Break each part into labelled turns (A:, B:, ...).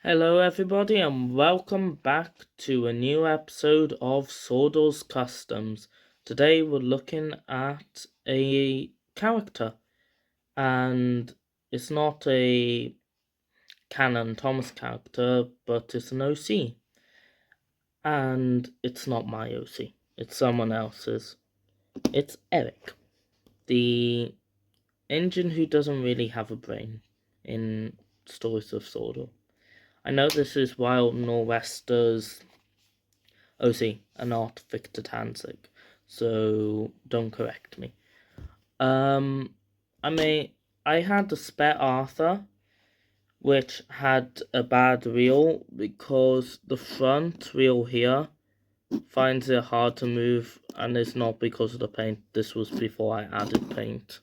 A: Hello everybody and welcome back to a new episode of Sodor's Customs. Today we're looking at a character, and it's not a Canon Thomas character, but it's an OC. And it's not my OC, it's someone else's. It's Eric, the engine who doesn't really have a brain in Stories of Sodor. I know this is Wild Nor'Wester's OC and not Victor Tanzig, so don't correct me. I had a spare Arthur, which had a bad reel because the front wheel here finds it hard to move, and it's not because of the paint. This was before I added paint.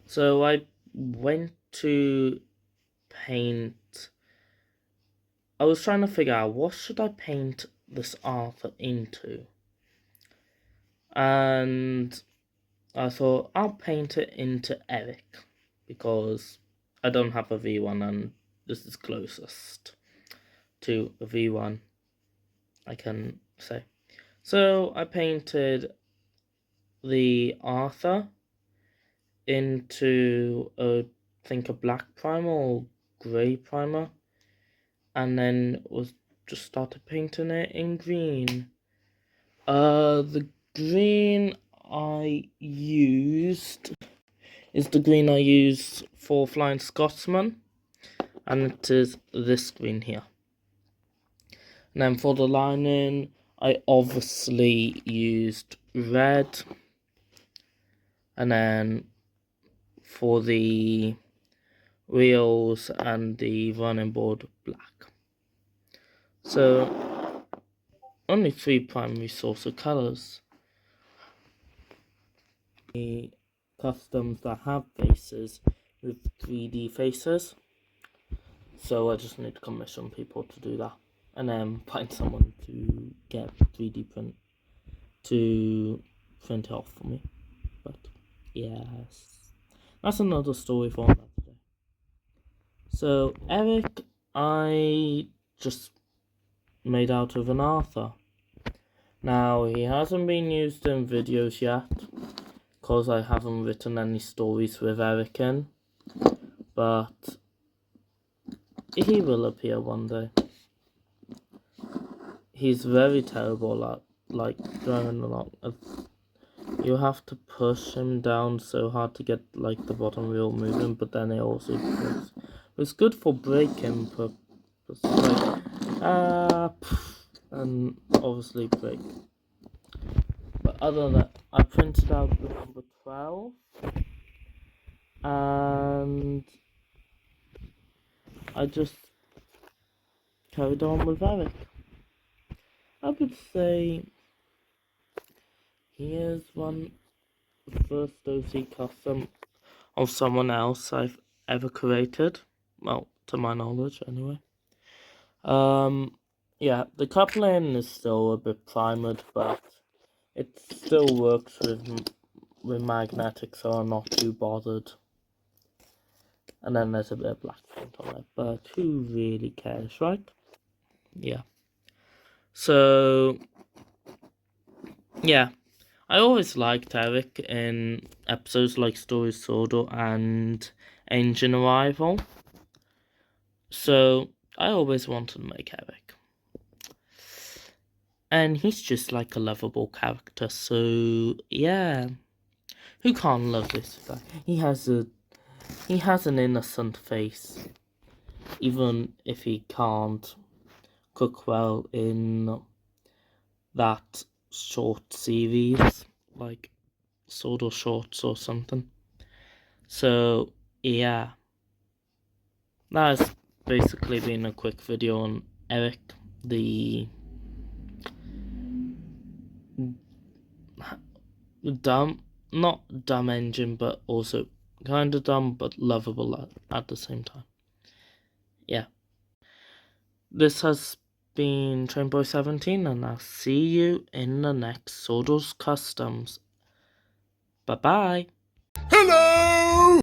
A: So I went to paint. I was trying to figure out what should I paint this Arthur into. And I thought I'll paint it into Eric because I don't have a V1 and this is closest to a V1 I can say. So I painted the Arthur into I think a black primer or grey primer, and then was just started painting it in green. The green I used is the green I use for Flying Scotsman, and it is this green here. And then for the lining, I obviously used red, and then for the wheels and the running board, black. So only 3 primary source of colours. The customs that have faces with 3D faces, so I just need to commission people to do that, and then find someone to get 3D print to print it off for me. But yes, that's another story for another day. So Eric, I just made out of an Arthur. Now he hasn't been used in videos yet because I haven't written any stories with Eric in, but he will appear one day. He's very terrible at driving along. You have to push him down so hard to get the bottom wheel moving, but then it also goes. It's good for braking purposes, and obviously brake. But other than that, I printed out the number 12, and I just carried on with Eric. I would say here's the first OC custom of someone else I've ever created. Well, to my knowledge, anyway. Yeah, the coupling is still a bit primed, but it still works with magnetic, so I'm not too bothered. And then there's a bit of black paint on it, but who really cares, right? Yeah. So, yeah. I always liked Eric in episodes like Stories Sodor and Engine Arrival. So, I always wanted to make Eric. And he's just like a lovable character, so yeah. Who can't love this guy? He has an innocent face, even if he can't cook well in that short series, like Sodor Shorts or something. So yeah, that's basically been a quick video on Eric, the not dumb engine, but also kind of dumb but lovable at the same time. Yeah. This has been Trainboy17, and I'll see you in the next Sodor's Customs. Bye bye.
B: Hello!